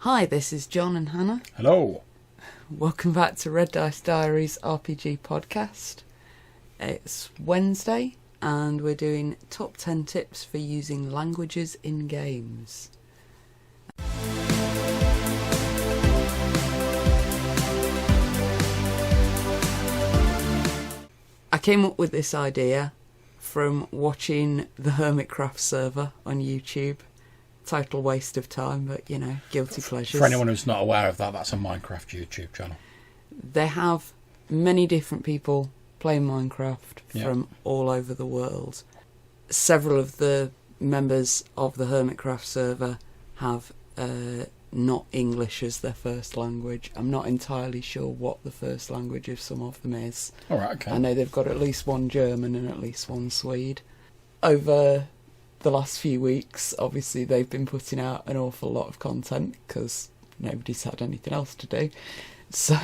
Hi, this is John and Hannah. Hello. Welcome back to Red Dice Diaries RPG podcast. It's Wednesday and we're doing top 10 tips for using languages in games. I came up with this idea from watching the Hermitcraft server on YouTube. Total waste of time, but you know, guilty pleasures. For anyone who's not aware of that, that's a Minecraft YouTube channel. They have many different people playing Minecraft from all over the world. Several of the members of the Hermitcraft server have not English as their first language. I'm not entirely sure what the first language of some of them is. All right, okay. I know they've got at least one German and at least one Swede. Over the last few weeks, obviously, they've been putting out an awful lot of content because nobody's had anything else to do. So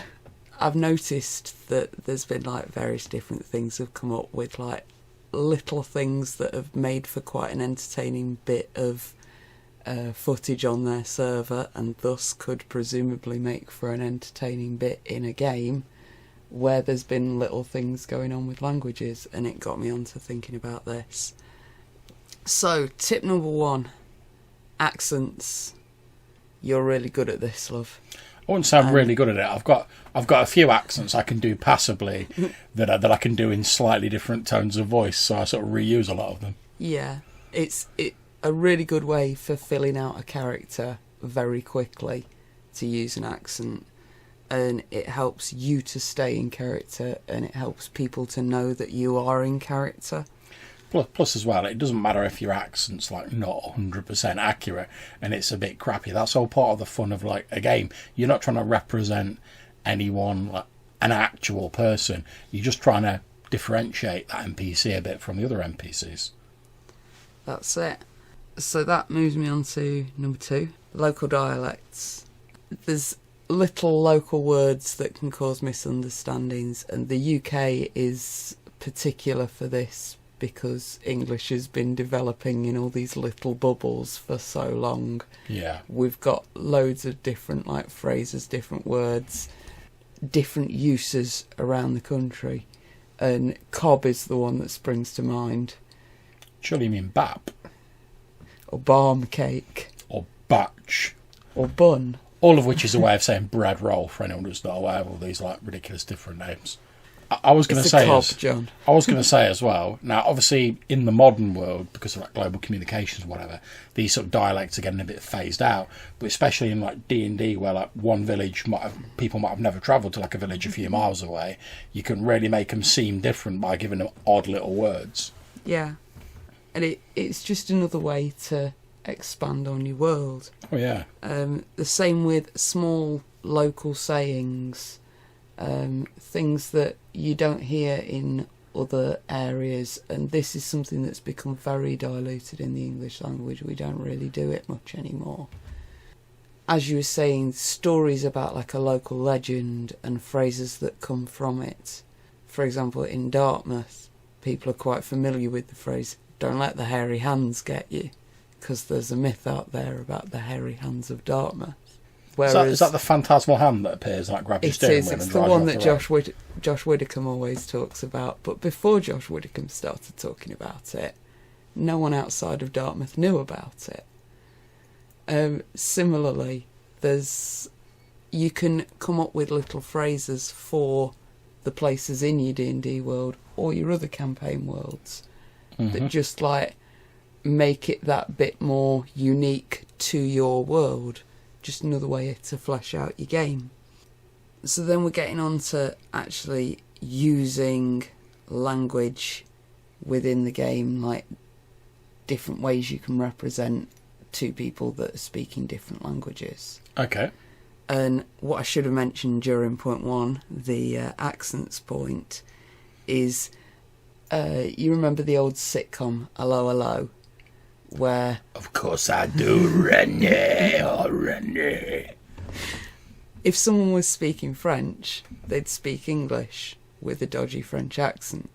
I've noticed that there's been like various different things have come up with like little things that have made for quite an entertaining bit of footage on their server, and thus could presumably make for an entertaining bit in a game where there's been little things going on with languages, and it got me onto thinking about this. So, tip number 1, accents. You're really good at this, love. I wouldn't say I'm really good at it. I've got a few accents I can do passably that I can do in slightly different tones of voice, so I sort of reuse a lot of them. Yeah, it's a really good way for filling out a character very quickly to use an accent, and it helps you to stay in character, and it helps people to know that you are in character. Plus as well, it doesn't matter if your accent's like not 100% accurate and it's a bit crappy. That's all part of the fun of like a game. You're not trying to represent anyone, like an actual person. You're just trying to differentiate that NPC a bit from the other NPCs. That's it. So that moves me on to number 2, local dialects. There's little local words that can cause misunderstandings, and the UK is particular for this, because English has been developing in all these little bubbles for so long. Yeah. We've got loads of different like phrases, different words, different uses around the country. And cob is the one that springs to mind. Surely you mean bap? Or barm cake. Or batch. Or bun. All of which is a way of saying bread roll for anyone who's not aware of all these like ridiculous different names. I was going to say, John. I was going to say as well. Now, obviously, in the modern world, because of like global communications, or whatever, these sort of dialects are getting a bit phased out. But especially in like D&D, where like one village people might have never travelled to like a village a few miles away, you can really make them seem different by giving them odd little words. Yeah, and it's just another way to expand on your world. Oh yeah. The same with small local sayings. Things that you don't hear in other areas, and this is something that's become very diluted in the English language. We don't really do it much anymore. As you were saying, stories about like a local legend and phrases that come from it. For example, in Dartmouth, people are quite familiar with the phrase, "Don't let the hairy hands get you," because there's a myth out there about the hairy hands of Dartmouth. Whereas, is that the phantasmal hand that appears like grabs your steering wheel? It's the one that Josh Widdicombe always talks about. But before Josh Widdicombe started talking about it, no one outside of Dartmouth knew about it. Similarly, you can come up with little phrases for the places in your D&D world or your other campaign worlds that just like make it that bit more unique to your world. Just another way to flesh out your game. So then we're getting on to actually using language within the game, like different ways you can represent two people that are speaking different languages. Okay. And what I should have mentioned during point 1, the accents point, is you remember the old sitcom Hello Hello? Where, of course I do, Rennie, oh Rennie. If someone was speaking French, they'd speak English with a dodgy French accent.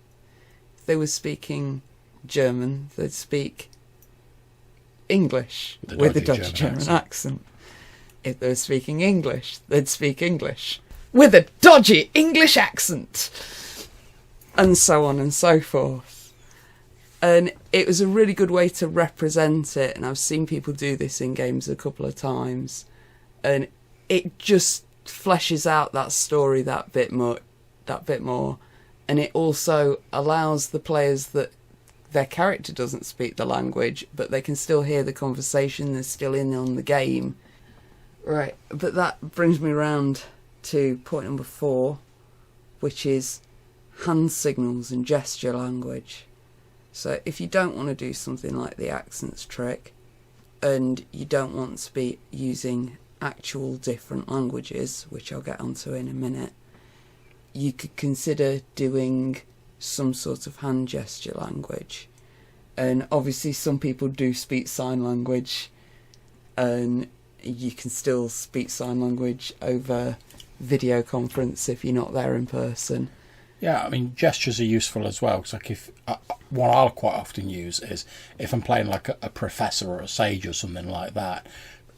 If they were speaking German, they'd speak English with a dodgy German accent. If they were speaking English, they'd speak English with a dodgy English accent, and so on and so forth. And it was a really good way to represent it, and I've seen people do this in games a couple of times, and it just fleshes out that story that bit more, and it also allows the players that their character doesn't speak the language, but they can still hear the conversation, they're still in on the game. Right, but that brings me round to point number 4, which is hand signals and gesture language. So if you don't want to do something like the accents trick, and you don't want to be using actual different languages, which I'll get onto in a minute, you could consider doing some sort of hand gesture language. And obviously some people do speak sign language, and you can still speak sign language over video conference if you're not there in person. Yeah, I mean, gestures are useful as well. Because like if what I'll quite often use is if I'm playing like a professor or a sage or something like that,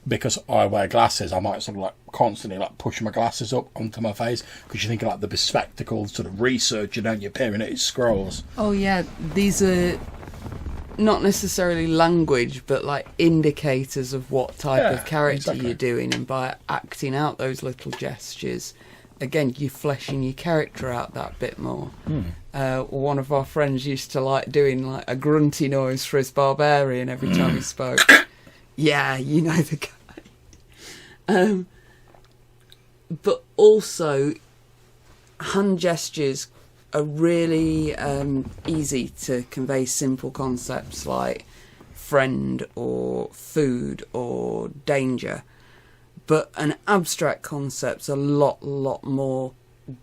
because I wear glasses, I might sort of like constantly like push my glasses up onto my face, because you think of like the bespectacled sort of researcher, don't you, peering at his scrolls. Oh yeah, these are not necessarily language, but like indicators of what type of character you're doing, and by acting out those little gestures, again, you're fleshing your character out that bit more. One of our friends used to like doing like a grunty noise for his barbarian every time he spoke. Yeah, you know the guy. But also, hand gestures are really easy to convey simple concepts like friend or food or danger. But an abstract concept's a lot more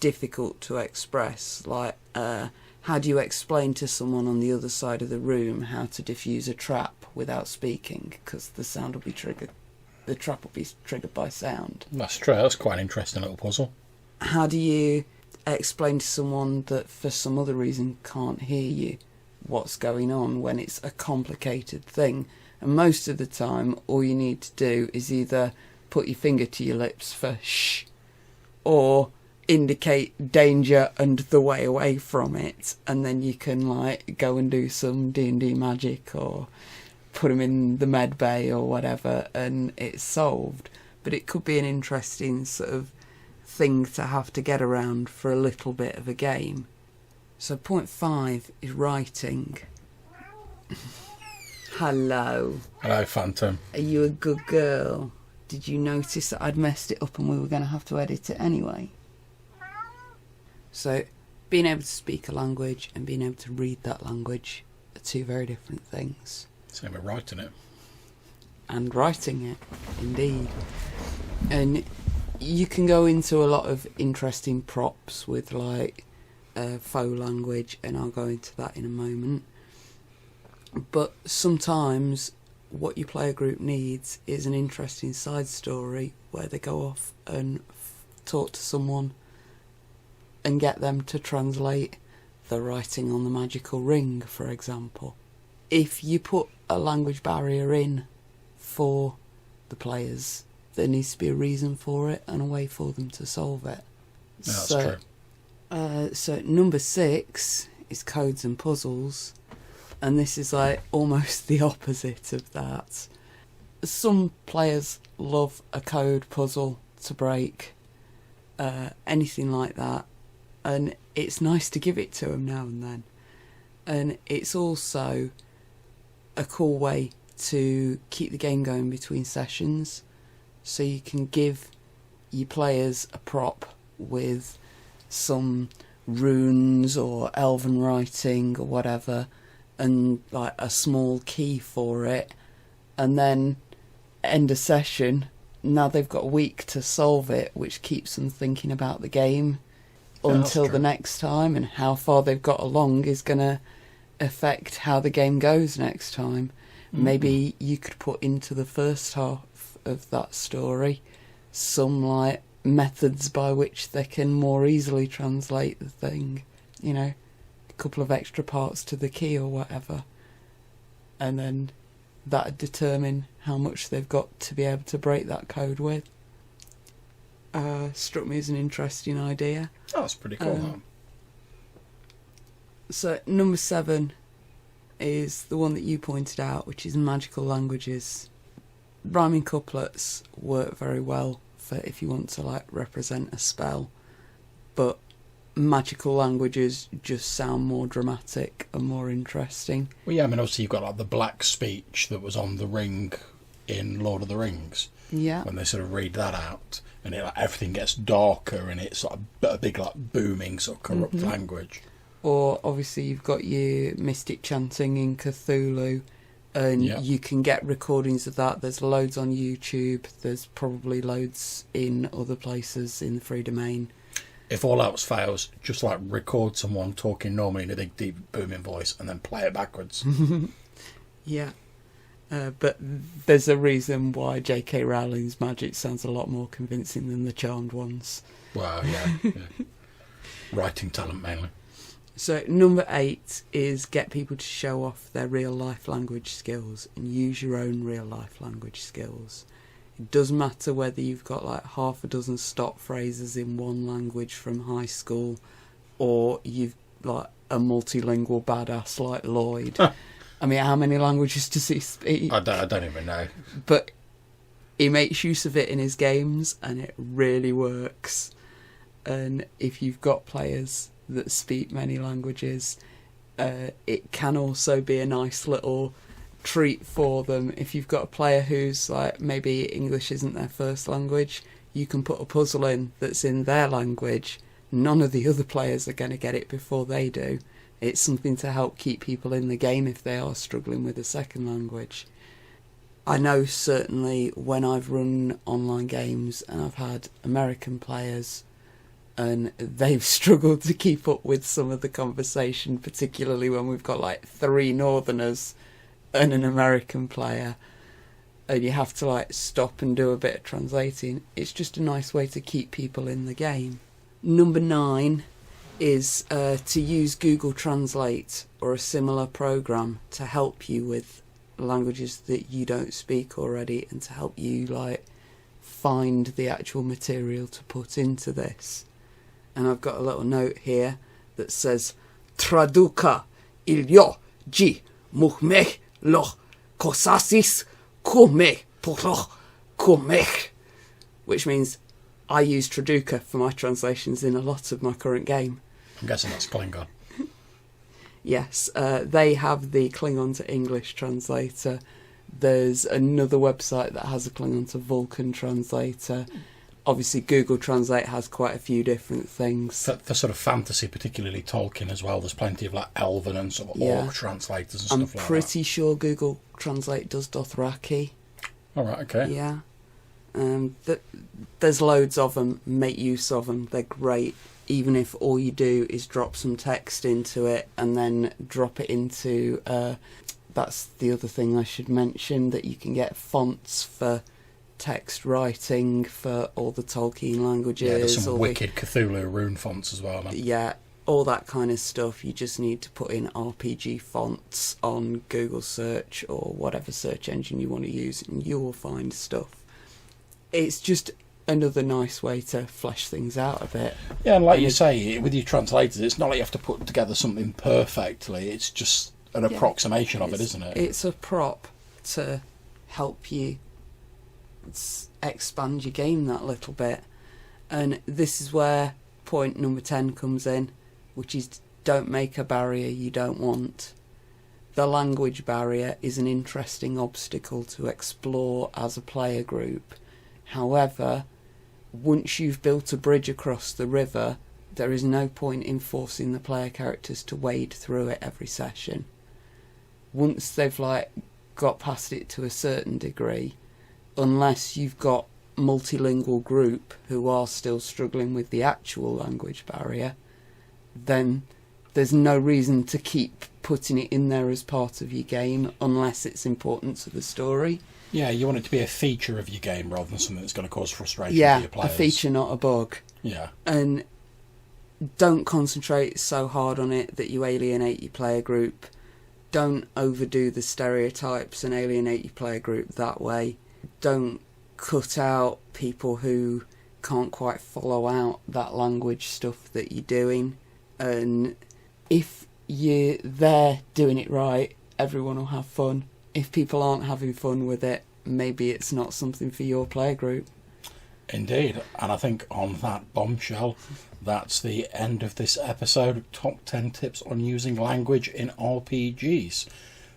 difficult to express. Like, how do you explain to someone on the other side of the room how to defuse a trap without speaking? Because the sound will be triggered. The trap will be triggered by sound. That's true. That's quite an interesting little puzzle. How do you explain to someone that for some other reason can't hear you what's going on when it's a complicated thing? And most of the time, all you need to do is either put your finger to your lips for shh, or indicate danger and the way away from it, and then you can like go and do some D&D magic or put them in the med bay or whatever, and it's solved. But it could be an interesting sort of thing to have to get around for a little bit of a game. So point 5 is writing. Hello. Hello, Phantom. Are you a good girl? Did you notice that I'd messed it up and we were going to have to edit it anyway? So, being able to speak a language and being able to read that language are two very different things. Same with writing it. And writing it, indeed. And you can go into a lot of interesting props with like faux language, and I'll go into that in a moment. But sometimes what your player group needs is an interesting side story where they go off and talk to someone and get them to translate the writing on the magical ring, for example. If you put a language barrier in for the players, there needs to be a reason for it and a way for them to solve it. Yeah, that's true. So number 6 is codes and puzzles, and this is like almost the opposite of that. Some players love a code puzzle to break, anything like that, and it's nice to give it to them now and then. And it's also a cool way to keep the game going between sessions, so you can give your players a prop with some runes or elven writing or whatever, and like a small key for it, and then end a session. Now they've got a week to solve it, which keeps them thinking about the game until the next time, and how far they've got along is going to affect how the game goes next time. Maybe you could put into the first half of that story some like methods by which they can more easily translate the thing, you know, a couple of extra parts to the key or whatever, and then that'd determine how much they've got to be able to break that code with. struck me as an interesting idea. Oh, that's pretty cool. That. So number 7 is the one that you pointed out, which is magical languages. Rhyming couplets work very well for if you want to like represent a spell, but magical languages just sound more dramatic and more interesting. Well, yeah, I mean, obviously you've got like the black speech that was on the ring in Lord of the Rings. Yeah. When they sort of read that out, and it, like, everything gets darker, and it's sort of a big, like, booming sort of corrupt language. Or obviously you've got your mystic chanting in Cthulhu, and you can get recordings of that. There's loads on YouTube. There's probably loads in other places in the free domain. If all else fails, just like record someone talking normally in a big, deep, booming voice, and then play it backwards. Yeah. But there's a reason why J.K. Rowling's magic sounds a lot more convincing than the Charmed ones. Wow, yeah. Writing talent mainly. So number 8 is get people to show off their real life language skills and use your own real life language skills. It doesn't matter whether you've got like half a dozen stock phrases in one language from high school, or you've like a multilingual badass like Lloyd. I mean, how many languages does he speak? I don't even know. But he makes use of it in his games, and it really works. And if you've got players that speak many languages, it can also be a nice little treat for them. If you've got a player who's like, maybe English isn't their first language, you can put a puzzle in that's in their language. None of the other players are going to get it before they do. It's something to help keep people in the game if they are struggling with a second language. I know certainly when I've run online games and I've had American players and they've struggled to keep up with some of the conversation, particularly when we've got like 3 Northerners and an American player, and you have to like stop and do a bit of translating. It's just a nice way to keep people in the game. Number 9 is to use Google Translate or a similar program to help you with languages that you don't speak already, and to help you like find the actual material to put into this. And I've got a little note here that says Traduca ilio gi muhmeh lo kosasis kume polo kumeh, which means I use Traduca for my translations in a lot of my current game. I'm guessing that's Klingon. Yes, they have the Klingon to English translator. There's another website that has a Klingon to Vulcan translator. Obviously, Google Translate has quite a few different things. For sort of fantasy, particularly Tolkien as well, there's plenty of like Elven and sort of Orc translators and stuff like that. I'm pretty sure Google Translate does Dothraki. All right, okay. Yeah. There's loads of them. Make use of them. They're great. Even if all you do is drop some text into it and then drop it into... that's the other thing I should mention, that you can get fonts for text writing for all the Tolkien languages. Yeah, there's some wicked Cthulhu rune fonts as well, man. Yeah, all that kind of stuff. You just need to put in RPG fonts on Google search or whatever search engine you want to use, and you will find stuff. It's just another nice way to flesh things out a bit. Yeah, and like you say, with your translators, it's not like you have to put together something perfectly. It's just an approximation of it, isn't it? It's a prop to help you expand your game that little bit. And this is where point number 10 comes in, which is don't make a barrier you don't want. The language barrier is an interesting obstacle to explore as a player group. However, once you've built a bridge across the river, there is no point in forcing the player characters to wade through it every session. Once they've got past it to a certain degree, unless you've got multilingual group who are still struggling with the actual language barrier, then there's no reason to keep putting it in there as part of your game unless it's important to the story. Yeah, you want it to be a feature of your game rather than something that's going to cause frustration for your players. A feature, not a bug. Yeah. And don't concentrate so hard on it that you alienate your player group. Don't overdo the stereotypes and alienate your player group that way. Don't cut out people who can't quite follow out that language stuff that you're doing. And if you're there doing it right, everyone will have fun. If people aren't having fun with it, maybe it's not something for your player group. Indeed. And I think on that bombshell, that's the end of this episode of Top 10 Tips on Using Language in RPGs.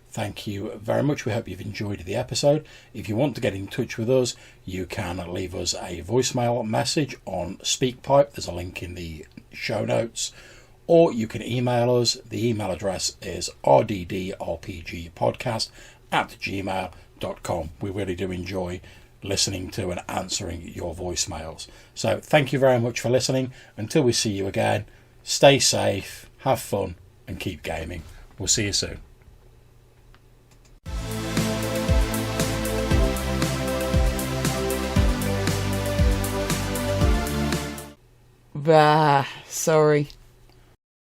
Thank you very much. We hope you've enjoyed the episode. If you want to get in touch with us, you can leave us a voicemail message on SpeakPipe. There's a link in the show notes. Or you can email us. The email address is rddrpgpodcast@gmail.com. We really do enjoy listening to and answering your voicemails. So thank you very much for listening. Until we see you again, stay safe, have fun, and keep gaming. We'll see you soon. Bah, sorry.